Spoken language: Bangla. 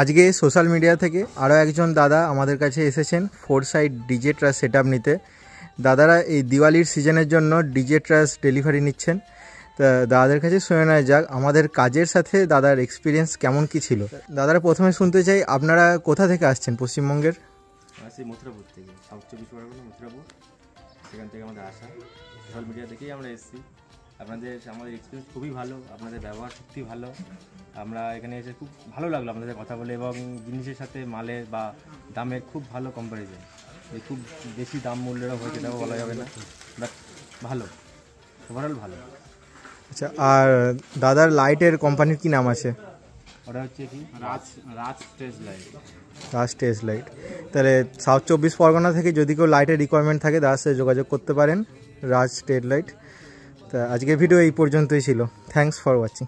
আজকে সোশ্যাল মিডিয়া থেকে আরও একজন দাদা আমাদের কাছে এসেছেন ফোরসাইট ডিজে ট্রাস সেট আপ নিতে। দাদারা এই দিওয়ালির সিজনের জন্য ডিজে ট্রাস ডেলিভারি নিচ্ছেন। তা দাদাদের কাছে শুনে নেওয়া যাক আমাদের কাজের সাথে দাদার এক্সপিরিয়েন্স কেমন কি ছিল। দাদারা প্রথমে শুনতে চাই আপনারা কোথা থেকে আসছেন পশ্চিমবঙ্গের? সেই মথুরাপুর থেকে, সাউথ 24 পরগনা মথুরাপুর, সেখান থেকে আমাদের আসা। সোশ্যাল মিডিয়া থেকেই আমরা এসেছি। আমাদের এক্সপিরিয়েন্স খুবই ভালো, আপনাদের ব্যবহার সত্যি ভালো। আমরা এখানে এসে খুব ভালো লাগলো আপনাদের কথা বলে, এবং জিনিসের সাথে মালের বা দামের খুব ভালো কম্প্যারিজন। খুব বেশি দাম মূল্যেরও হয়েছে সেটাও বলা যাবে না, বাট ভালো, ওভারঅল ভালো। আচ্ছা, আর দাদার লাইটের কোম্পানির কি নাম আছে? ওটা হচ্ছে কি রাজ স্টেজ লাইট। রাজ স্টেজ লাইট। তাহলে সাউথ 24 পরগনা থেকে যদি কেউ লাইটের রিকোয়ারমেন্ট থাকে দাদার সাথে যোগাযোগ করতে পারেন, রাজ স্টেজ লাইট। তা আজকের ভিডিও এই পর্যন্তই ছিল। Thanks for watching.